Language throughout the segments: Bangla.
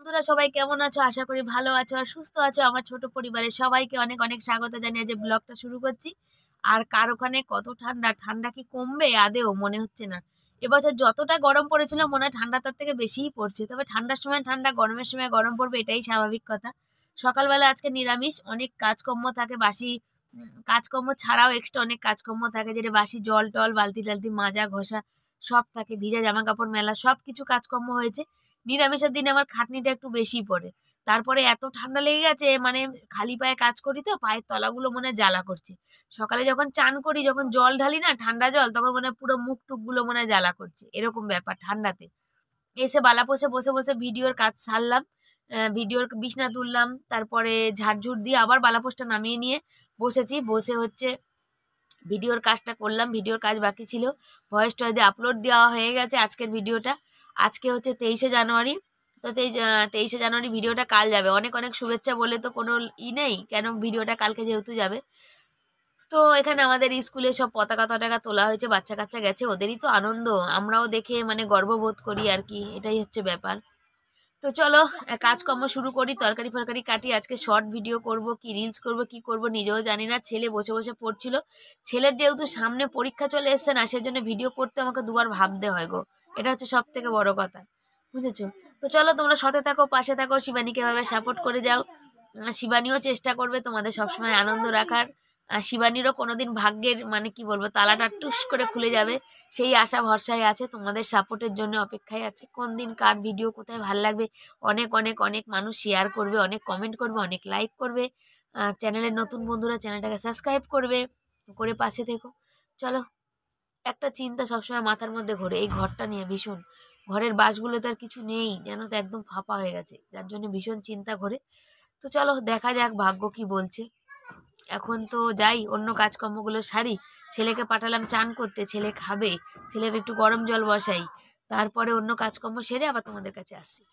বন্ধুরা সবাই কেমন আছো? আশা করি ভালো আছো আর সুস্থ আছো। আমার ছোট পরিবারের সবাইকে অনেক অনেক স্বাগত জানিয়ে যে ব্লগটা শুরু করছি। আর কার ওখানে কত ঠান্ডা, ঠান্ডা কি কমবে? আদেও মনে হচ্ছে না। এবছর যতটা গরম পড়েছিল মনে হয় ঠান্ডা তার থেকে বেশিই পড়ছে। তবে ঠান্ডার সময় ঠান্ডা, গরমের সময় গরম পড়বে, এটাই স্বাভাবিক কথা। সকালবেলা আজকে নিরামিষ, অনেক কাজকর্ম থাকে বাসি। কাজকর্ম ছাড়াও এক্সট্রা অনেক কাজকর্ম থাকে, যেটা বাসি জল টল বালতি টালতি মাজা ঘষা সব থাকে, ভিজা জামা কাপড় মেলা, সব কিছু কাজকর্ম হয়েছে। নিরামিষের দিনে আমার খাটনিটা একটু বেশি পড়ে। তারপরে এত ঠান্ডা লেগে গেছে, মানে খালি পায়ে কাজ করি তো পায়ের তলাগুলো মনে হয় জ্বালা করছে। সকালে যখন চান করি, যখন জল ঢালি না ঠান্ডা জল, তখন মনে হয় পুরো মুখ টুক গুলো মনে হয় জ্বালা করছে, এরকম ব্যাপার ঠান্ডাতে। এসে বালাপোষে বসে বসে ভিডিওর কাজ সারলাম, ভিডিওর বিছনা তুললাম, তারপরে ঝাড়ঝুড় দিয়ে আবার বালাপোষটা নামিয়ে নিয়ে বসেছি। বসে হচ্ছে ভিডিওর কাজটা করলাম, ভিডিওর কাজ বাকি ছিল। ভয়েস টয়েস দিয়ে আপলোড দেওয়া হয়ে গেছে আজকের ভিডিওটা। আজকে হচ্ছে 23শে জানুয়ারি। তো 23শে জানুয়ারি ভিডিওটা কাল যাবে। অনেক অনেক শুভেচ্ছা বলে তো কোনো নেই, কেন ভিডিওটা কালকে যেহেতু যাবে। তো এখানে আমাদের স্কুলে সব পতাকা টতাকা তোলা হয়েছে, বাচ্চা কাচ্চা গেছে, ওদেরই তো আনন্দ, আমরাও দেখে মানে গর্ববোধ করি আর কি, এটাই হচ্ছে ব্যাপার। তো চলো কাজকর্ম শুরু করি, তরকারি ফরকারি কাটি। আজকে শর্ট ভিডিও করব কি রিলস করব কি করব নিজেও জানি না। ছেলে বসে বসে পড়ছিল। ছেলের যেহেতু সামনে পরীক্ষা চলে এসছে না, সেজন্য ভিডিও করতে আমাকে দুবার ভাবতে হয় গো। এটা হচ্ছে সব থেকে বড় কথা, বুঝেছো? তো চলো তোমরা সাথে থাকো, পাশে থাকো, শিবানীকে এভাবে সাপোর্ট করে যাও। শিবানীও চেষ্টা করবে তোমাদের সবসময় আনন্দ রাখার। শিবানীরও কোনোদিন ভাগ্যের মানে কি বলবো তালাটা টুস করে খুলে যাবে, সেই আশা ভরসায় আছে, তোমাদের সাপোর্টের জন্য অপেক্ষায় আছে। কোন দিন কার ভিডিও কোথায় ভাল লাগবে, অনেক অনেক অনেক মানুষ শেয়ার করবে, অনেক কমেন্ট করবে, অনেক লাইক করবে। চ্যানেলের নতুন বন্ধুরা চ্যানেলটাকে সাবস্ক্রাইব করবে, করে পাশে থেকো। চলো, একটা চিন্তা সবসময় মাথার মধ্যে ঘোরে এই ঘরটা নিয়ে ভীষণ। ঘরের বাসগুলোতে আর কিছু নেই, যেন তো একদম ফাঁপা হয়ে গেছে, যার জন্য ভীষণ চিন্তা ঘোরে। তো চলো দেখা যাক ভাগ্য কি বলছে। এখন তো যাই, অন্য কাজকর্মগুলো সারি। ছেলেকে পাঠালাম চান করতে, ছেলে খাবে, ছেলের একটু গরম জল বসাই, তারপরে অন্য কাজকর্ম সেরে আবার তোমাদের কাছে আসি।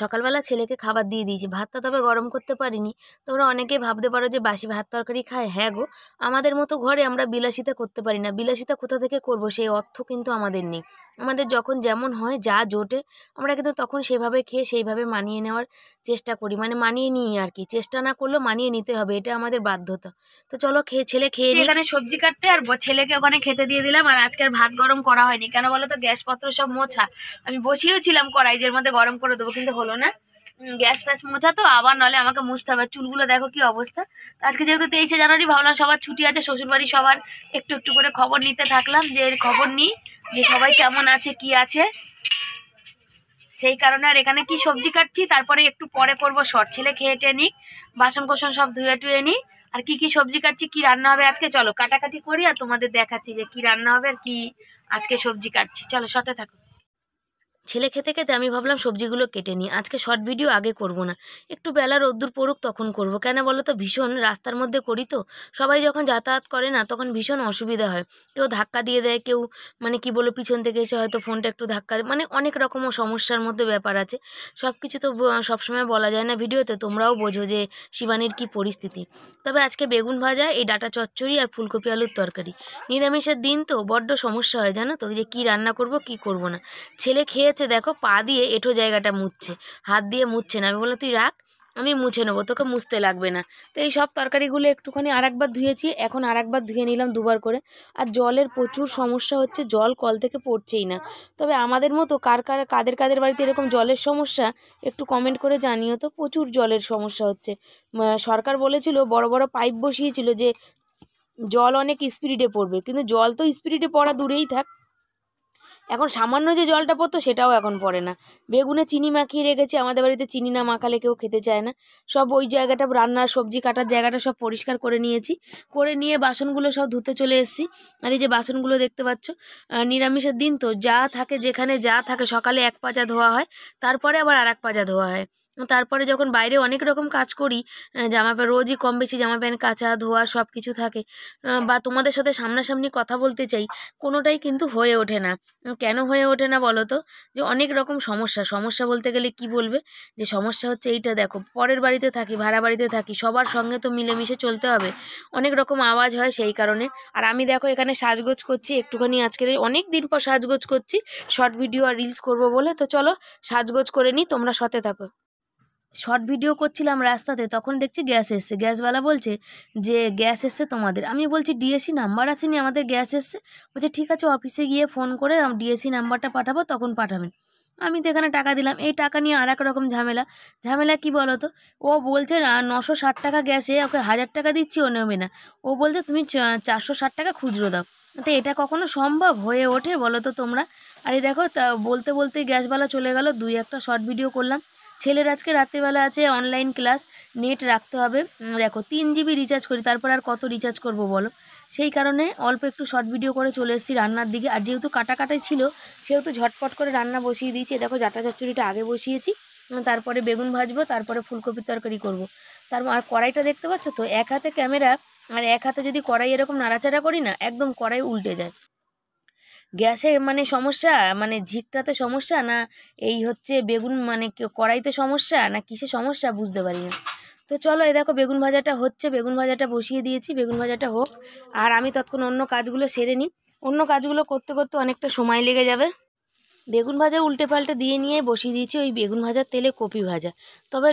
সকালবেলা ছেলেকে খাবার দিয়ে দিয়েছি, ভাতটা তবে গরম করতে পারিনি। তোমরা অনেকেই ভাবতে পারো যে বাসি ভাত তরকারি খায়, হ্যাঁ গো, আমাদের মতো ঘরে আমরা বিলাসিতা করতে পারি না। বিলাসিতা কোথা থেকে করব, সেই অর্থ কিন্তু আমাদের নেই। আমাদের যখন যেমন হয়, যা জোটে, আমরা কিন্তু তখন সেভাবে খেয়ে সেইভাবে মানিয়ে নেওয়ার চেষ্টা করি, মানে মানিয়ে নিই আর কি। চেষ্টা না করলেও মানিয়ে নিতে হবে, এটা আমাদের বাধ্যতা। তো চলো ছেলে খেয়ে নিই। এখানে সবজি কাটতে আর ছেলেকে ওখানে খেতে দিয়ে দিলাম। আর আজকে আর ভাত গরম করা হয়নি, কেন বলো তো, গ্যাসপত্র সব মোছা। আমি বসিয়েছিলাম কড়াই, যের মধ্যে গরম করে দেবো, কিন্তু হলো না। গ্যাস ফ্যাস মোছা তো আবার, নলে আমাকে মুছতে হবে। চুলগুলো দেখো কি অবস্থা। আজকে যেহেতু 23শে জানুয়ারি, ভাবলাম সবার ছুটি আছে, শ্বশুরবাড়ি সবার একটু একটু করে খবর নিতে থাকলাম, যে খবর নিই যে সবাই কেমন আছে কি আছে। সেই কারণে আর এখানে কি সবজি কাটছি, তারপরে একটু পরে করবো শর্ট। ছেলে খেয়ে টেয়ে নিক, বাসন কোসন সব ধুয়ে টুয়ে নিই। আর কি কি সবজি কাটছি, কি রান্না হবে আজকে, চলো কাটাকাটি করি আর তোমাদের দেখাচ্ছি যে কি রান্না হবে আর কি আজকে সবজি কাটছি। চলো সাথে থাকো। ছেলে খেতে খেতে আমি ভাবলাম সবজিগুলো কেটে নিই, আজকে শর্ট ভিডিও আগে করব না, একটু বেলা রোদ্দুর পড়ুক তখন করব। কেন বলো তো, ভীষণ রাস্তার মধ্যে করি তো, সবাই যখন যাতায়াত করে না তখন ভীষণ অসুবিধা হয়। কেউ ধাক্কা দিয়ে দেয়, কেউ মানে কি বলো পিছন থেকে এসে হয়তো ফোনটা একটু ধাক্কা দেয়, মানে অনেক রকম সমস্যার মধ্যে ব্যাপার আছে। সব কিছু তো সবসময় বলা যায় না ভিডিওতে, তোমরাও বোঝো যে শিবানীর কি পরিস্থিতি। তবে আজকে বেগুন ভাজা, এই ডাঁটা চচ্চড়ি আর ফুলকপি আলুর তরকারি। নিরামিষের দিন তো বড্ড সমস্যা হয় জানো তো, যে কি রান্না করব কি করব না। ছেলে খেয়েছে, দেখো পা দিয়ে এঁঠো জায়গাটা মুছছে, হাত দিয়ে মুছছে না। আমি বললাম তুই রাখ, আমি মুছে নেবো, তোকে মুছতে লাগবে না। তো এই সব তরকারিগুলো একটুখানি আরেকবার ধুয়েছি, এখন আরেকবার ধুয়ে নিলাম দুবার করে। আর জলের প্রচুর সমস্যা হচ্ছে, জল কল থেকে পড়ছেই না। তবে আমাদের মতো কাদের কাদের বাড়িতে এরকম জলের সমস্যা, একটু কমেন্ট করে জানিও তো। প্রচুর জলের সমস্যা হচ্ছে। সরকার বলেছিল, বড় বড় পাইপ বসিয়েছিল, যে জল অনেক স্পিডে পড়বে, কিন্তু জল তো স্পিডে পড়া দূরেই থাক, এখন সামান্য যে জলটা পড়তো সেটাও এখন পড়ে না। বেগুনে চিনি মাখিয়ে রেখেছি, আমাদের বাড়িতে চিনি না মাখালে কেউ খেতে চায় না। সব ওই জায়গাটা, রান্নার সবজি কাটার জায়গাটা সব পরিষ্কার করে নিয়েছি, করে নিয়ে বাসনগুলো সব ধুতে চলে এসেছি। আর এই যে বাসনগুলো দেখতে পাচ্ছ, নিরামিষের দিন তো যা থাকে, যেখানে যা থাকে, সকালে এক পাজা ধোয়া হয়, তারপরে আবার আর এক পাজা ধোয়া হয়। তারপরে যখন বাইরে অনেক রকম কাজ করি, জামা প্যান্ট রোজই কম বেশি জামা প্যান্ট কাচা ধোয়া সব কিছু থাকে, বা তোমাদের সাথে সামনাসামনি কথা বলতে চাই, কোনোটাই কিন্তু হয়ে ওঠে না। কেন হয়ে ওঠে না বলো তো, যে অনেক রকম সমস্যা বলতে গেলে কি বলবে, যে সমস্যা হচ্ছে এইটা, দেখো পরের বাড়িতে থাকি, ভাড়া বাড়িতে থাকি, সবার সঙ্গে তো মিলেমিশে চলতে হবে, অনেক রকম আওয়াজ হয় সেই কারণে। আর আমি দেখো এখানে সাজগোজ করছি একটুখানি, আজকের অনেক দিন পর সাজগোজ করছি, শর্ট ভিডিও আর রিলস করব বলে। তো চলো সাজগোজ করে নিই, তোমরা সাথে থাকো। শর্ট ভিডিও করছিলাম রাস্তাতে, তখন দেখছি গ্যাস এসছে। গ্যাসওয়ালা বলছে যে গ্যাস এসছে তোমাদের। আমি বলছি ডিএসসি নাম্বার আসেনি, আমাদের গ্যাস এসছে। বলছে ঠিক আছে, অফিসে গিয়ে ফোন করে ডিএসসি নাম্বারটা পাঠাবো, তখন পাঠাবেন। আমি তো এখানে টাকা দিলাম। এই টাকা নিয়ে আর এক রকম ঝামেলা কি বলো তো? ও বলছে 960 টাকা গ্যাসে, ওকে 1000 টাকা দিচ্ছি, ও নেবে না। ও বলছে তুমি 460 টাকা খুচরো দাও। তো এটা কখনো সম্ভব হয়ে ওঠে বলো তো তোমরা? আর এই দেখো, তা বলতে বলতে গ্যাসওয়ালা চলে গেল। 2-1টা শর্ট ভিডিও করলাম। ছেলের আজকে রাত্রিবেলা আছে অনলাইন ক্লাস, নেট রাখতে হবে। দেখো 3 জিবি রিচার্জ করি, তারপর আর কত রিচার্জ করব বলো? সেই কারণে অল্প একটু শর্ট ভিডিও করে চলে এসেছি রান্নার দিকে। আর যেহেতু কাটাকাটাই ছিল, সেহেতু ঝটপট করে রান্না বসিয়ে দিয়েছি। দেখো জাটা চচ্চড়িটা আগে বসিয়েছি, তারপরে বেগুন ভাজবো, তারপরে ফুলকপির তরকারি করব। আর কড়াইটা দেখতে পাচ্ছ তো, এক হাতে ক্যামেরা আর এক হাতে যদি কড়াই এরকম নাড়াচাড়া করি না, একদম কড়াই উল্টে যায়। গ্যাসে মানে সমস্যা, মানে ঝিকটাতে সমস্যা, না এই হচ্ছে বেগুন মানে কড়াইতে সমস্যা, না কিসে সমস্যা বুঝতে পারি না। তো চলো, এই দেখো বেগুন ভাজাটা হচ্ছে, বেগুন ভাজাটা বসিয়ে দিয়েছি, বেগুন ভাজাটা হোক। আর আমি ততক্ষণ অন্য কাজগুলো সেরে নিই। অন্য কাজগুলো করতে করতে অনেকটা সময় লেগে যাবে। বেগুন ভাজা উল্টে পাল্টে দিয়ে নিয়ে বসিয়ে দিয়েছি ওই বেগুন ভাজার তেলে কপি ভাজা। তবে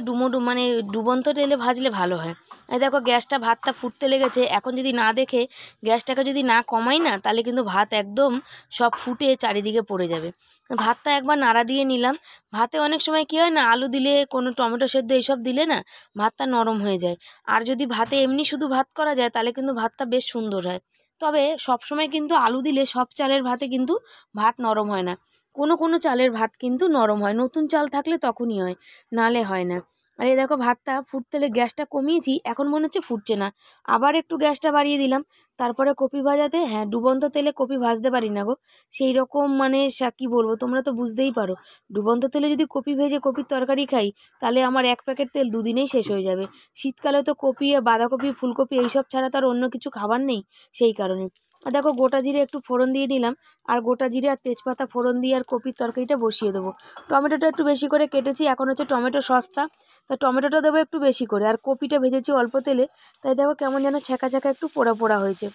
মানে ডুবন্ত তেলে ভাজলে ভালো হয়। এই দেখো গ্যাসটা, ভাতটা ফুটতে লেগেছে। এখন যদি না দেখে গ্যাসটাকে যদি না কমাই না, তাহলে কিন্তু ভাত একদম সব ফুটে চারিদিকে পড়ে যাবে। ভাতটা একবার নাড়া দিয়ে নিলাম। ভাতে অনেক সময় কী হয় না, আলু দিলে, কোনো টমেটো সেদ্ধ এইসব দিলে না, ভাতটা নরম হয়ে যায়। আর যদি ভাতে এমনি শুধু ভাত করা যায়, তাহলে কিন্তু ভাতটা বেশ সুন্দর হয়। তবে সবসময় কিন্তু আলু দিলে সব চালের ভাতে কিন্তু ভাত নরম হয় না। কোনো কোনো চালের ভাত কিন্তু নরম হয়, নতুন চাল থাকলে তখনই হয়, নালে হয় না। আর এই দেখো ভাতটা ফুটতে গ্যাসটা কমিয়েছি, এখন মনে হচ্ছে ফুটছে না। আবার একটু গ্যাসটা বাড়িয়ে দিলাম। তারপরে কপি ভাজাতে, হ্যাঁ ডুবন্ত তেলে কপি ভাজতে পারি না গো, সেই রকম মানে কী বলবো, তোমরা তো বুঝতেই পারো। ডুবন্ত তেলে যদি কপি ভেজে কপির তরকারি খাই, তাহলে আমার 1 প্যাকেট তেল 2 দিনেই শেষ হয়ে যাবে। শীতকালে তো কপি, বাঁধাকপি, ফুলকপি এইসব ছাড়া তো আর অন্য কিছু খাবার নেই, সেই কারণে। আর দেখো গোটা জিরে একটু ফোড়ন দিয়ে দিলাম, আর গোটা জিরে আর তেজপাতা ফোড়ন দিয়ে আর কপির তরকারিটা বসিয়ে দেবো। টমেটোটা একটু বেশি করে কেটেছি, এখন হচ্ছে টমেটো সস্তা, তাই টমেটোটা দেবো একটু বেশি করে। আর কপিটা ভেজেছি অল্প তেলে, তাই দেখো কেমন যেন ছ্যাঁকা ছ্যাঁকা একটু পোড়া পোড়া হয়েছে।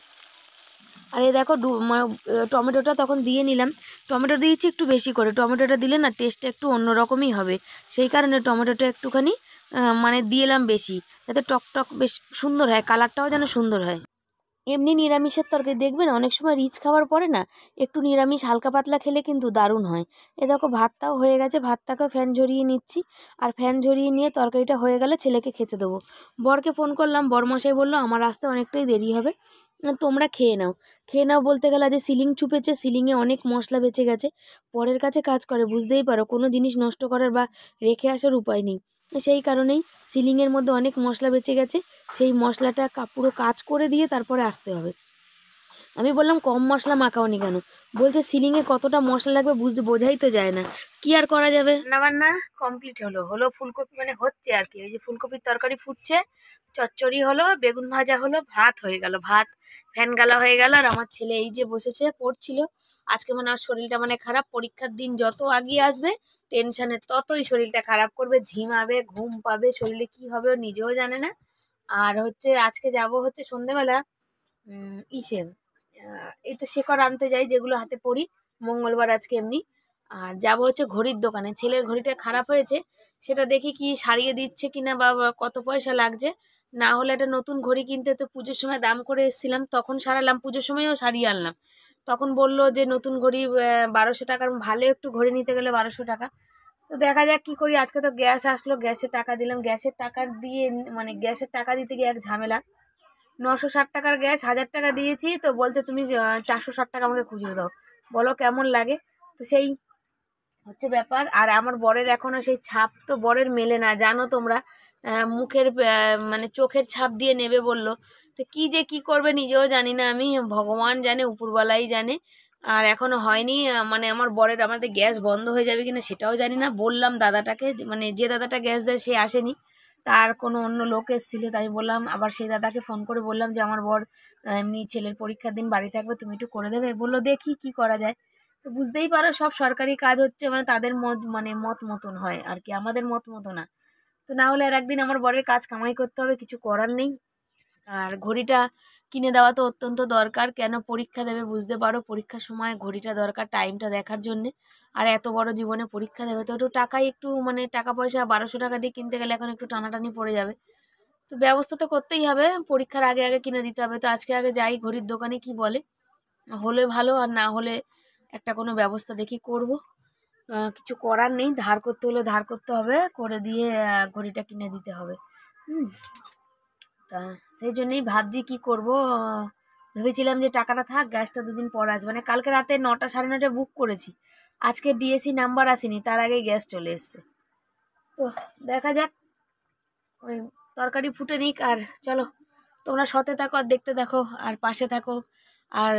আর এই দেখো টমেটোটা তখন দিয়ে নিলাম। টমেটো দিয়েছি একটু বেশি করে, টমেটোটা দিলে না টেস্টটা একটু অন্যরকমই হবে, সেই কারণে টমেটোটা একটুখানি মানে দিয়ে এলাম বেশি, যাতে টক বেশ সুন্দর হয়, কালারটাও যেন সুন্দর হয়। এমনি নিরামিষের তরকারি দেখবেন অনেক সময় রিচ খাওয়ার পরে না, একটু নিরামিষ হালকা পাতলা খেলে কিন্তু দারুণ হয়। এ দেখো ভাতটাও হয়ে গেছে, ভাতটাকেও ফ্যান ঝরিয়ে নিচ্ছি। আর ফ্যান ঝরিয়ে নিয়ে তরকারিটা হয়ে গেলে ছেলেকে খেতে দেবো। বরকে ফোন করলাম, বরমশাই বললো আমার আসতে অনেকটাই দেরি হবে, তোমরা খেয়ে নাও বলতে গেলে যে সিলিং চুপেছে, সিলিংয়ে অনেক মশলা বেঁচে গেছে। পরের কাছে কাজ করে, বুঝতেই পারো, কোনো জিনিস নষ্ট করার বা রেখে আসার উপায় নেই। সেই কারণেই সিলিংয়ের মধ্যে অনেক মশলা বেঁচে গেছে, সেই মশলাটা পুরো কাজ করে দিয়ে তারপরে আসতে হবে। আমি বললাম কম মশলা মাখাওনি কেন? বলছে সিলিংয়ে কতটা মশলা লাগবে বোঝাই তো যায় না। কি আর করা যাবে। রান্নাবান্না কমপ্লিট হলো ফুলকপি মানে হচ্ছে আর কি, ওই যে ফুলকপির তরকারি ফুটছে, চচ্চড়ি হলো, বেগুন ভাজা হলো, ভাত হয়ে গেল, ভাত ফ্যান গালা হয়ে গেল। আর আমার ছেলে এই যে বসেছে পড়ছিল। আজকে মানে আর শরীরটা মানে খারাপ, পরীক্ষার দিন যত আগিয়ে আসবে টেনশনে ততই শরীরটা খারাপ করবে, ঝিমাবে, ঘুম পাবে, শরীরে কি হবে ও নিজেও জানে না। আর হচ্ছে আজকে যাব হচ্ছে সন্ধ্যেবেলা ইসে এই তো শেকড় আনতে যাই, যেগুলো হাতে পরি, মঙ্গলবার আজকে এমনি। আর যাব হচ্ছে ঘড়ির দোকানে, ছেলের ঘড়িটা খারাপ হয়েছে, সেটা দেখি কি সারিয়ে দিচ্ছে কিনা বা কত পয়সা লাগছে। না হলে একটা নতুন ঘড়ি কিনতে তো পুজোর সময় দাম করে এসেছিলাম, তখন সারালাম, পুজোর সময়ও সারিয়ে আনলাম। তখন বললো যে নতুন ঘড়ি 1200 টাকার, ভালো একটু ঘড়ি নিতে গেলে 1200 টাকা। তো দেখা যাক কি করি। আজকে তো গ্যাস আসলো, গ্যাসের টাকা দিলাম, গ্যাসের টাকা দিয়ে মানে গ্যাসের টাকা দিতে গিয়ে এক ঝামেলা। 960 টাকার গ্যাস 1000 টাকা দিয়েছি, তো বলছে তুমি 460 টাকা আমাকে খুচরো দাও। বলো কেমন লাগে? তো সেই হচ্ছে ব্যাপার। আর আমার বরের এখনো সেই ছাপ তো বরের মেলে না, জানো তোমরা, মুখের মানে চোখের ছাপ দিয়ে নেবে বললো। তো কি করবে নিজেও জানি না আমি, ভগবান জানে, উপরওয়ালাই জানে। আর এখনো হয়নি, মানে আমার বরের, আমাদের গ্যাস বন্ধ হয়ে যাবে কিনা সেটাও জানি না। বললাম দাদাটাকে, মানে যে দাদাটা গ্যাস দেয় সে আসেনি, তার কোনো অন্য লোক এসেছিল, তাই বললাম। আবার সেই দাদাকে ফোন করে বললাম যে আমার বর এমনি ছেলের পরীক্ষার দিন বাড়ি থাকবে, তুমি একটু করে দেবে। বললো দেখি কি করা যায়। তো বুঝতেই পারো সব সরকারি কাজ হচ্ছে মানে তাদের মত মতন হয় আর কি, আমাদের মত মতো না। তো না হলে আর একদিন আমার বরের কাজ কামাই করতে হবে, কিছু করার নেই। আর ঘড়িটা কিনে দেওয়া তো অত্যন্ত দরকার। কেন পরীক্ষা দেবে বুঝতে পারো, পরীক্ষার সময় ঘড়িটা দরকার টাইমটা দেখার জন্যে। আর এত বড় জীবনে পরীক্ষা দেবে তো একটু টাকাই একটু মানে টাকা পয়সা 1200 টাকা দিয়ে কিনতে গেলে এখন একটু টানাটানি পড়ে যাবে। তো ব্যবস্থা তো করতেই হবে, পরীক্ষার আগে আগে কিনে দিতে হবে। তো আজকে আগে যাই ঘড়ির দোকানে, কি বলে, হলে ভালো আর না হলে একটা কোনো ব্যবস্থা দেখি করব। কিছু করার নেই, ধার করতে হলে ধার করতে হবে, করে দিয়ে ঘড়িটা কিনে দিতে হবে। তা সেই জন্যই ভাবছি কি করব। ভেবেছিলাম যে টাকাটা থাক, গ্যাসটা 2 দিন পর আসবে, মানে কালকে রাতে 9টা সাড়ে 9টায় বুক করেছি, আজকে ডিএসি নাম্বার আসেনি, তার আগেই গ্যাস চলে এসছে। তো দেখা যাক, ওই তরকারি ফুটে নিক। আর চলো তোমরা সাথে থাকো আর দেখতে থাকো আর পাশে থাকো। আর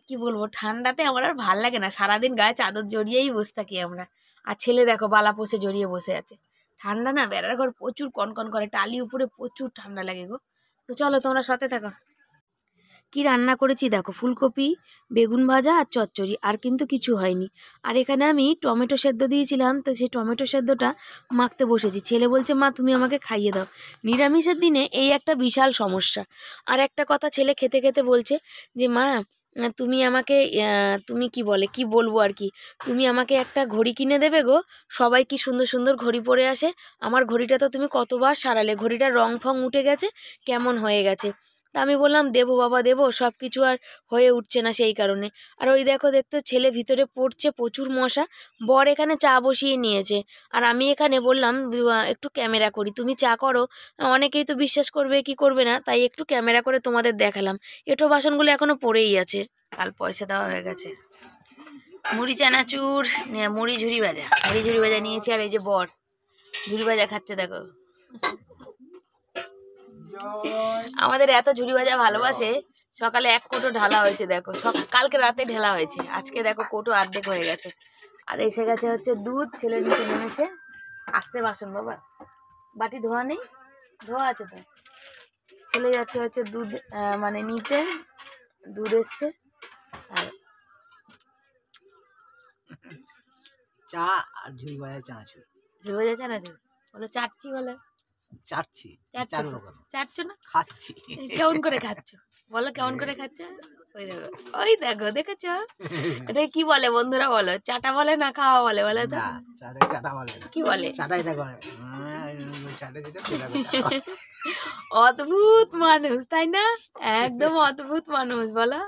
কি বলবো, ঠান্ডাতে আমার আর ভাল লাগে না, সারাদিন গায়ে চাদর জড়িয়েই বসে থাকি আমরা। আর ছেলে দেখো বালা পোষে জড়িয়ে বসে আছে। ঠান্ডা না, বেড়ার ঘর প্রচুর কনকন করে, টালি উপরে প্রচুর ঠান্ডা লাগে গো। তো চলো তোমরা সাথে থাকো। কি রান্না করেছি দেখো, ফুলকপি, বেগুন ভাজা আর চচ্চড়ি, আর কিন্তু কিছু হয়নি। আর এখানে আমি টমেটো সেদ্ধ দিয়েছিলাম, তো সেই টমেটো সেদ্ধটা মাখতে বসেছি। ছেলে বলছে মা তুমি আমাকে খাইয়ে দাও। নিরামিষের দিনে এই একটা বিশাল সমস্যা। আর একটা কথা ছেলে খেতে খেতে বলছে যে মা তুমি আমাকে তুমি কি বলবো আর কি, তুমি আমাকে একটা ঘড়ি কিনে দেবে গো, সবাই কি সুন্দর সুন্দর ঘড়ি পরে আসে, আমার ঘড়িটা তো তুমি কতবার সারালে, ঘড়িটার রং ফং উঠে গেছে, কেমন হয়ে গেছে। তা আমি বললাম দেবো বাবা দেবো, সব কিছু আর হয়ে উঠছে না সেই কারণে। আর ওই দেখো দেখতো ছেলে ভিতরে পড়ছে, প্রচুর মশা। বর এখানে চা বসিয়ে নিয়েছে, আর আমি এখানে বললাম একটু ক্যামেরা করি, তুমি চা করো, অনেকেই তো বিশ্বাস করবে কি করবে না, তাই একটু ক্যামেরা করে তোমাদের দেখালাম। এঁটো বাসনগুলো এখনো পড়েই আছে, কাল পয়সা দেওয়া হয়ে গেছে। মুড়ি চানাচুর, মুড়ি ঝুরি ভাজা নিয়েছি। আর এই যে বর ঝুরি ভাজা খাচ্ছে দেখো। আমাদের এত ঝুরি ভাজা ভালোবাসে, সকালে 1 কোটো ঢালা হয়েছে দেখো, কালকে রাতে ঢালা হয়েছে, আজকে দেখো কোটো অর্ধেক হয়ে গেছে। আর এসে গেছে হচ্ছে দুধ, ছেলে নিচে নেমেছে। আসতে বাসন বাবা, বাটি ধোয়া নেই, ধোয়া আছে তো। ছেলে যাচ্ছে হচ্ছে দুধ মানে নিতে, দুধ এসছে। আর চা আর ঝুড়ি ভাজা চানাচুর। ঝুরি ভাজা চানাচুর বলো, চাটছি বলে চাটছি, চাটছো না, খাচ্ছি। কেমন করে খাচ্ছ বলো, কেমন করে খাচ্ছ? ওই দেখো দেখেছো, এটা কি বলে বন্ধুরা বলো, চাটা বলে না খাওয়া বলে, বলে তো চাটা বলে কি বলে, চাটাই দেখো চাটে যেটা অদ্ভুত মানুষ তাই না, একদম অদ্ভুত মানুষ বলো।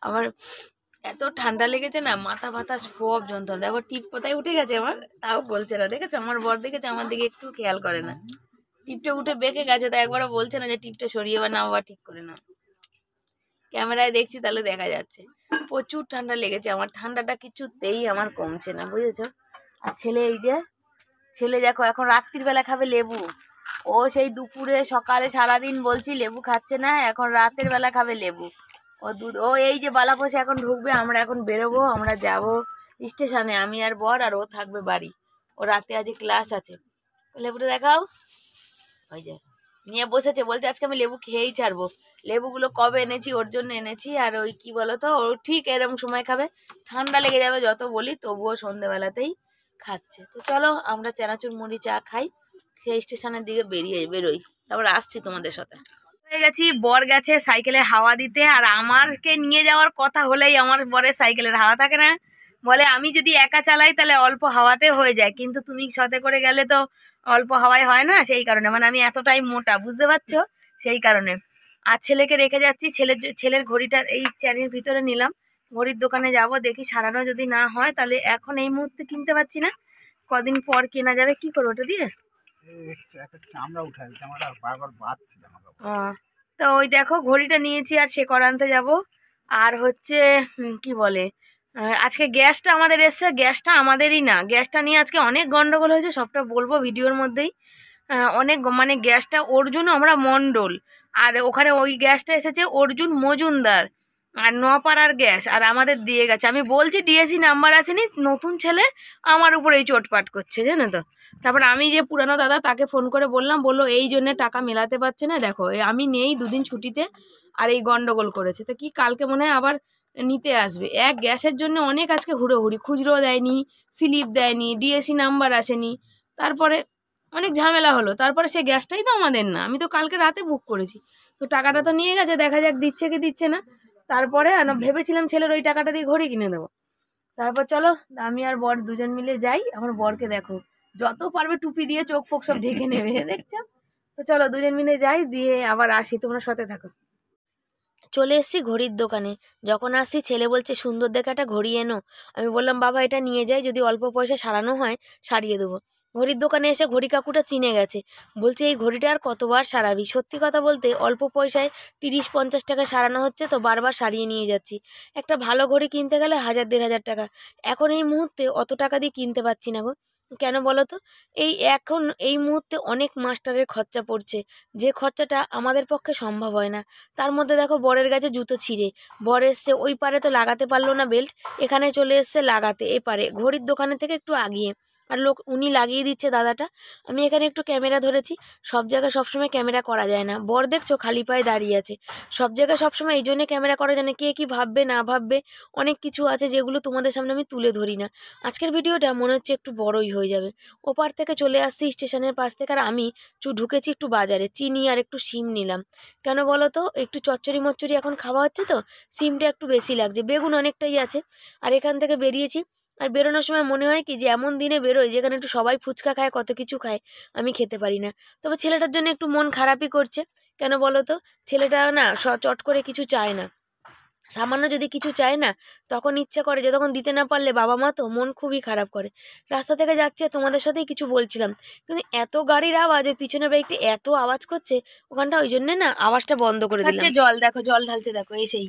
আমার এত ঠান্ডা লেগেছে না, মাথা ফাতা সব যন্ত্রণা, দেখো টিপ কোথায় উঠে গেছে আমার, তাও বলছে না, দেখেছো আমার বর দেখেছো আমার দিকে একটু খেয়াল করে না, টিপটা উঠে বেঁকে গেছে, তাই একবারও বলছে না যে টিপটা সরিয়ে বা নাও বা ঠিক করে নাও। ক্যামেরায় দেখছি তাহলে দেখা যাচ্ছে প্রচুর ঠান্ডা লেগেছে আমার, ঠান্ডাটা কিছুতেই আমার কমছে না বুঝেছো। আর ছেলে এই যে ছেলে দেখো এখন রাত্রির বেলা খাবে লেবু, ও সেই দুপুরে সকালে সারাদিন বলছি লেবু খাচ্ছে না, এখন রাতের বেলা খাবে লেবু। ও দুধ, ও এই যে বালাপোষে এখন ঢুকবে, আমরা এখন বেরোবো, আমরা যাব স্টেশনে, আমি আর বর, আর ও থাকবে বাড়ি, ও রাতে আজ ক্লাস আছে। লেবুটা দেখাও, ওই যে নিয়ে বসেছে, বলছে আজকে আমি লেবু খেয়েই ছাড়বো। লেবুগুলো কবে এনেছি, ওর জন্য এনেছি। আর ওই কি বলতো, ও ঠিক এরকম সময় খাবে, ঠান্ডা লেগে যাবে যত বলি, তবুও সন্ধ্যেবেলাতেই খাচ্ছে। তো চলো আমরা চানাচুর মুড়ি চা খাই, সেই স্টেশনের দিকে বেরোই, তারপর আসছি তোমাদের সাথে। হয়ে গেছি, বর গেছে সাইকেলে হাওয়া দিতে, আর আমারকে নিয়ে যাওয়ার কথা হলেই আমার বরের সাইকেলের হাওয়া থাকে না, বলে আমি যদি একা চালাই তাহলে অল্প হাওয়াতে হয়ে যায়, কিন্তু তুমি সাথে করে গেলে তো অল্প হাওয়ায় হয় না, সেই কারণে মানে আমি এতটাই মোটা বুঝতে পারছো, সেই কারণে। আর ছেলেকে রেখে যাচ্ছি, ছেলের ঘড়িটা এই চ্যানির ভিতরে নিলাম, ঘড়ির দোকানে যাব, দেখি সারানো যদি না হয় তাহলে এখন এই মুহূর্তে কিনতে পারছি না, কদিন পর কেনা যাবে। কি করবো ওটা দিয়ে, চামড়া উঠাই, চামড়া বারবার বাঁধছে। তো ওই দেখো ঘড়িটা নিয়েছি, আর সে করা আনতে যাবো। আর হচ্ছে কি বলে, আজকে গ্যাসটা আমাদের এসছে, গ্যাসটা আমাদেরই না, গ্যাসটা নিয়ে আজকে অনেক গন্ডগোল হয়েছে, সবটা বলবো ভিডিওর মধ্যেই। অনেক মানে গ্যাসটা অর্জুন আমরা মণ্ডল, আর ওখানে ওই গ্যাসটা এসেছে অর্জুন মজুমদার, আর নপাড়ার গ্যাস, আর আমাদের দিয়ে গেছে। আমি বলছি ডিএসি নাম্বার আসেনি, নতুন ছেলে আমার উপরেই চোটপাট করছে জানো তো। তারপর আমি যে পুরানো দাদা তাকে ফোন করে বললাম, বললো এই জন্য টাকা মেলাতে পারছে না, দেখো আমি নেই 2 দিন ছুটিতে, আর এই গন্ডগোল করেছে। তো কি কালকে মনে হয় আবার নিতে আসবে, এক গ্যাসের জন্য অনেক আজকে হুড়োহুড়ি, খুচরো দেয়নি, স্লিপ দেয়নি, ডিএসি নাম্বার আসেনি, তারপরে অনেক ঝামেলা হলো। তারপরে সে গ্যাসটাই তো আমাদের না, আমি তো কালকে রাতে বুক করেছি, তো টাকাটা তো নিয়ে গেছে, দেখা যাক দিচ্ছে কি দিচ্ছে না। তারপরে ভেবেছিলাম ছেলের ওই টাকাটা দিয়ে ঘড়ি কিনে দেবো। তারপর চলো আমি আর বর দুজন মিলে যাই। আমার বরকে দেখো যত পারবে টুপি দিয়ে চোখ ফোক সব ঢেকে নেবে, দেখছো? তো চলো দুজন মিলে যাই, দিয়ে আবার আসি, তোমরা সাথে থাকো। চলে এসেছি ঘড়ির দোকানে। যখন আসছি ছেলে বলছে সুন্দর দেখে একটা ঘড়ি এনো। আমি বললাম বাবা এটা নিয়ে যাই, যদি অল্প পয়সা সারানো হয় সারিয়ে দেবো। ঘড়ির দোকানে এসে ঘড়ি কাকুটা চিনে গেছে, বলছে এই ঘড়িটা আর কতবার সারাবি। সত্যি কথা বলতে অল্প পয়সায় 30-50 টাকা সারানো হচ্ছে, তো বারবার সারিয়ে নিয়ে যাচ্ছি। একটা ভালো ঘড়ি কিনতে গেলে 1000-1500 টাকা, এখন এই মুহূর্তে অত টাকা দিয়ে কিনতে পারছি না গো। কেন বলো তো? এখন এই মুহূর্তে অনেক মাস্টারের খরচা পড়ছে, যে খরচাটা আমাদের পক্ষে সম্ভব হয় না। তার মধ্যে দেখো বরের কাছে জুতো ছিঁড়ে, বর এসছে ওই পারে তো লাগাতে পারলো না বেল্ট, এখানে চলে এসছে লাগাতে এপারে ঘড়ির দোকানের থেকে একটু আগিয়ে। আর লোক উনি লাগিয়ে দিচ্ছে দাদাটা। আমি এখানে একটু ক্যামেরা ধরেছি, সব জায়গায় সবসময় ক্যামেরা করা যায় না। বর দেখছো খালি পায়ে দাঁড়িয়ে আছে, সব জায়গায় সবসময় এই জন্যে ক্যামেরা করা যায় না, কে কি ভাববে না ভাববে, অনেক কিছু আছে যেগুলো তোমাদের সামনে আমি তুলে ধরি না। আজকের ভিডিওটা মনে হচ্ছে একটু বড়ই হয়ে যাবে। ওপার থেকে চলে আসছি স্টেশনের পাশ থেকে, আর আমি ঢুকেছি একটু বাজারে, চিনি আর একটু শিম নিলাম। কেন বলো তো? একটু চচ্চড়ি মচ্চড়ি এখন খাওয়া হচ্ছে তো, সিমটা একটু বেশি লাগছে, বেগুন অনেকটাই আছে। আর এখান থেকে বেরিয়েছি, আর বেরোনোর সময় মনে হয় কি যে এমন দিনে বেরোয় যেখানে একটু সবাই ফুচকা খায়, কত কিছু খায়, আমি খেতে পারি না। তবে ছেলেটার জন্য একটু মন খারাপই করছে। কেন বলো তো? ছেলেটা না চট করে কিছু চায় না, সামান্য যদি কিছু চায় না তখন ইচ্ছা করে, যে তখন দিতে না পারলে বাবা মা তো মন খুবই খারাপ করে। রাস্তা থেকে যাচ্ছে তোমাদের সাথেই কিছু বলছিলাম, কিন্তু এত গাড়ির আওয়াজ, ওই পিছনের বাইকটা এত আওয়াজ করছে ওখানটা, ওই জন্যে না আওয়াজটা বন্ধ করে দিলাম। জল দেখো, জল ঢালছে দেখো, এসেই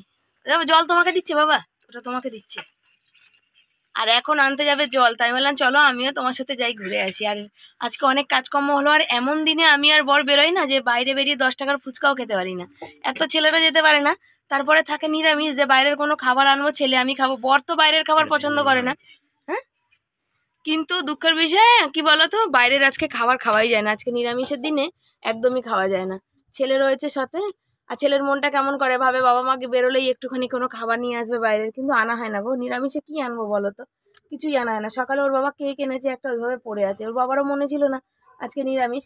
জল তোমাকে দিচ্ছে বাবা, ওটা তোমাকে দিচ্ছে। আর এখন আনতে যাবে জল, তাই বললাম চলো আমিও তোমার সাথে যাই, ঘুরে আসি। আর আজকে অনেক কাজকর্ম হলো, আর এমন দিনে আমি আর বর বেরোই না যে বাইরে বেরিয়ে 10 টাকার ফুচকাও খেতে পারি না, এত ছেলেরা যেতে পারে না। তারপরে থাকে নিরামিষ, যে বাইরের কোনো খাবার আনবো, ছেলে আমি খাবো, বর তো বাইরের খাবার পছন্দ করে না। হ্যাঁ, কিন্তু দুঃখের বিষয় কি বলতো, বাইরের আজকে খাবার খাওয়াই যায় না, আজকে নিরামিষের দিনে একদমই খাওয়া যায় না। ছেলে রয়েছে সাথে, আর ছেলের মনটা কেমন করে, ভাবে বাবা মাকে বেরোলেই একটুখানি কোনো খাবার নিয়ে আসবে বাইরের, কিন্তু আনা হয় না গো। নিরামিষে কি আনবো বলো তো? কিছুই আনা হয় না। সকালে ওর বাবা কেক এনেছে একটা, ওইভাবে পড়ে আছে, ওর বাবারও মনে ছিল না আজকে নিরামিষ,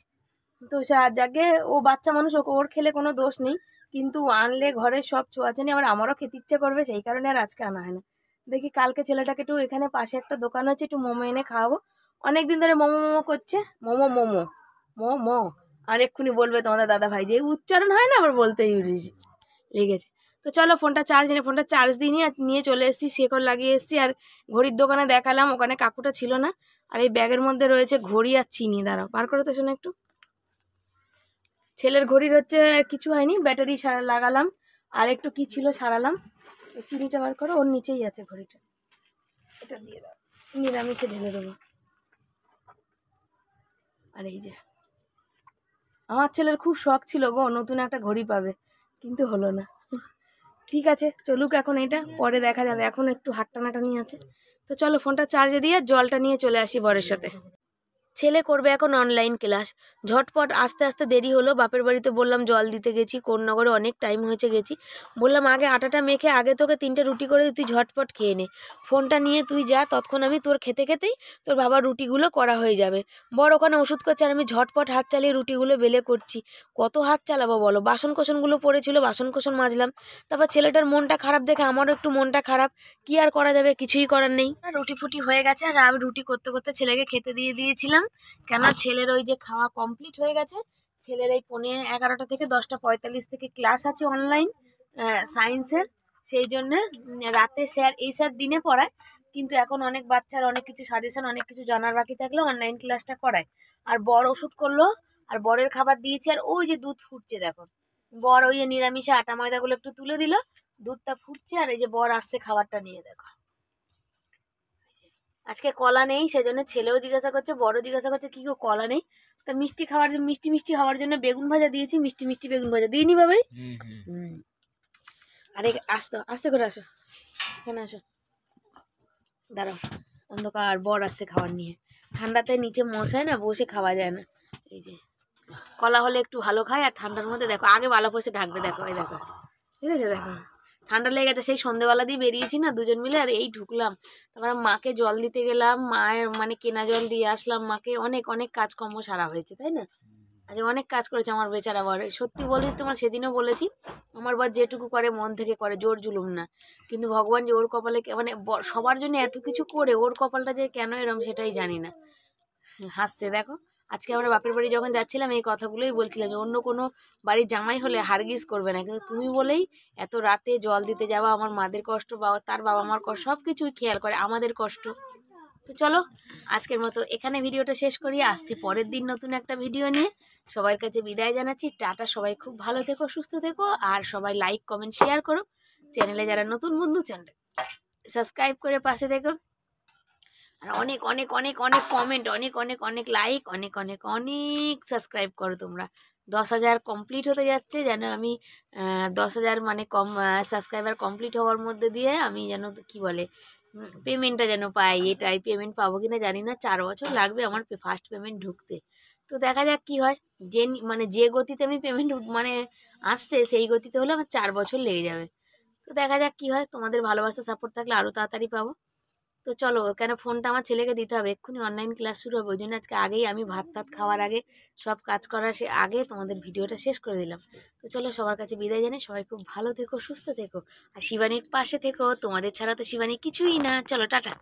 তো যাকে ও বাচ্চা মানুষ, ওর খেলে কোনো দোষ নেই, কিন্তু আনলে ঘরে সব ছোঁয়াচেনি, আবার আমারও খেতে ইচ্ছে করবে, সেই কারণে আর আজকে আনা হয় না। দেখি কালকে ছেলেটাকে একটু, এখানে পাশে একটা দোকান হচ্ছে, একটু মোমো এনে খাওয়াবো। অনেকদিন ধরে মোমো মোমো করছে, মোমো মোমো মোমো, আর এক্ষুনি বলবে তোমাদের দাদা ভাই, যে উচ্চারণ হয় না আবার বলতেই লেগেছে। তো চলো ফোনটা চার্জ দিয়ে নিয়ে চলে এসেছি, শেকড় লাগিয়ে এসেছি। আর ঘড়ির দোকানে দেখালাম, ওখানে কাকুটা ছিল না। আর এই ব্যাগের মধ্যে রয়েছে ঘড়ি আর চিনি, দাঁড়াও বার করো তো শোনো একটু। ছেলের ঘড়ির হচ্ছে কিছু হয়নি, ব্যাটারি লাগালাম, আর একটু কি ছিল সারালাম। চিনিটা বার করো, ওর নিচেই আছে ঘড়িটা, এটা দিয়ে দাও, নিরামিষে ঢেলে দেবো। আর এই যে আমার ছেলের খুব শখ ছিল গো নতুন একটা ঘড়ি পাবে, কিন্তু হলো না। ঠিক আছে চলুক এখন, এটা পরে দেখা যাবে, এখন একটু হাটটানাটানি আছে। তো চলো ফোনটা চার্জে দিয়ে জলটা নিয়ে চলে আসি বরের সাথে। ছেলে করবে এখন অনলাইন ক্লাস, ঝটপট আস্তে আস্তে দেরি হলো। বাপের বাড়িতে বললাম জল দিতে গেছি, কোন্নগরে অনেক টাইম হয়েছে গেছি, বললাম আগে আটাটা মেখে আগে তোকে 3টে রুটি করে তুই ঝটপট খেয়ে নে, ফোনটা নিয়ে তুই যা, তৎক্ষণ আমি তোর খেতে খেতেই তোর বাবার রুটিগুলো করা হয়ে যাবে। বড় ওখানে ওষুধ করছে, আর আমি ঝটপট হাত চালিয়ে রুটিগুলো বেলে করছি। কত হাত চালাবো বলো? বাসন কোসনগুলো পড়েছিল, বাসন কোসন মাজলাম। তারপর ছেলেটার মনটা খারাপ দেখে আমারও একটু মনটা খারাপ, কি আর করা যাবে, কিছুই করার নেই। রুটি ফুটি হয়ে গেছে, আর আমি রুটি করতে করতে ছেলেকে খেতে দিয়ে দিয়েছিলাম। কেন ছেলের ওই যে খাওয়া কমপ্লিট হয়ে গেছে, ছেলের এই 11:30 থেকে 10:45 থেকে ক্লাস আছে অনলাইন সায়েন্সের, সেই জন্য রাতে স্যার, এই স্যার দিনে পড়ায়, কিন্তু এখন অনেক বাচ্চার অনেক কিছু সাজেশন, অনেক কিছু জানার বাকি থাকলে অনলাইন ক্লাসটা করায়। আর বর ওষুধ করলো, আর বরের খাবার দিয়েছি, আর ওই যে দুধ ফুটছে দেখো, বর ওই যে নিরামিষে আটা ময়দাগুলো একটু তুলে দিল, দুধটা ফুটছে, আর এই যে বর আসছে খাবারটা নিয়ে, দেখো আজকে কলা নেই, সেজন্য ছেলেও জিজ্ঞাসা করছে, বড় জিজ্ঞাসা করছে কি গো কলা নেই। তা মিষ্টি খাওয়ার জন্য, মিষ্টি মিষ্টি হওয়ার জন্য বেগুন ভাজা দিয়েছি, মিষ্টি মিষ্টি বেগুন ভাজা দিইনি বাবাই। আরে আসতো, আস্তে করে আসো, এখানে আসো, দাঁড়াও, অন্ধকার। বর আসছে খাবার নিয়ে, ঠান্ডাতে নিচে মশায় না, বসে খাওয়া যায় না। এই যে কলা হলে একটু ভালো খায়, আর ঠান্ডার মধ্যে দেখো আগে ভালো পয়সে ঢাকবে, দেখো এই দেখো, ঠিক আছে দেখো, ঠান্ডা লেগে গেছে, সেই সন্ধ্যেবেলা দিয়ে বেরিয়েছি না দুজন মিলে, আর এই ঢুকলাম। তারপরে মাকে জল দিতে গেলাম, মায়ের মানে কেনা জল দিয়ে আসলাম মাকে। অনেক অনেক কাজকর্ম সারা হয়েছে, তাই না? আজ অনেক কাজ করেছে আমার বেচারা বর। সত্যি বলি, তোমার সেদিনও বলেছি, আমার বর যেটুকু করে মন থেকে করে, জোর জুলুম না। কিন্তু ভগবান যে ওর কপালে মানে সবার জন্য এত কিছু করে ওর কপালটা যে কেন এরম সেটাই জানি না। হাসছে দেখো। আজকে আমরা বাপের বাড়ি যখন যাচ্ছিলাম এই কথাগুলোই বলছিলাম যে অন্য কোনো বাড়ির জামাই হলে হারগিজ করবে না, কিন্তু তুমি বলেই এত রাতে জল দিতে যাওয়া, আমার মাদের কষ্ট বা তার বাবা মার কষ্ট সব কিছুই খেয়াল করে আমাদের কষ্ট। তো চলো আজকের মতো এখানে ভিডিওটা শেষ করি, আসছি পরের দিন নতুন একটা ভিডিও নিয়ে। সবার কাছে বিদায় জানাচ্ছি, টাটা। সবাই খুব ভালো থেকো, সুস্থ থেকো, আর সবাই লাইক কমেন্ট শেয়ার করো। চ্যানেলে যারা নতুন বন্ধু, চ্যানেল সাবস্ক্রাইব করে পাশে থেকো। আর অনেক অনেক অনেক অনেক কমেন্ট, অনেক অনেক অনেক লাইক, অনেক অনেক অনেক সাবস্ক্রাইব করো তোমরা। 10,000 কমপ্লিট হতে যাচ্ছে, যেন আমি 10,000 মানে সাবস্ক্রাইবার কমপ্লিট হওয়ার মধ্যে দিয়ে আমি যেন কি বলে পেমেন্টটা যেন পাই। এটাই পেমেন্ট পাবো কিনা জানি না, 4 বছর লাগবে আমার ফার্স্ট পেমেন্ট ঢুকতে। তো দেখা যাক কি হয়। মানে যে গতিতে আমি পেমেন্ট মানে আসছে সেই গতিতে হলে আমার 4 বছর লেগে যাবে। তো দেখা যাক কি হয়, তোমাদের ভালোবাসা সাপোর্ট থাকলে আরও তাড়াতাড়ি পাবো। তো চলো, কেন ফোনটা আমার ছেলেকে দিতে হবে, এক্ষুনি অনলাইন ক্লাস শুরু হবে, ওই জন্য আজকে আগেই আমি ভাত টাত খাওয়ার আগে সব কাজ করার আগে তোমাদের ভিডিওটা শেষ করে দিলাম। তো চলো সবার কাছে বিদায় জানাই, সবাই খুব ভালো থেকো, সুস্থ থেকো, আর শিবানীর পাশে থেকো। তোমাদের ছাড়া তো শিবানী কিছুই না। চলো টাটা।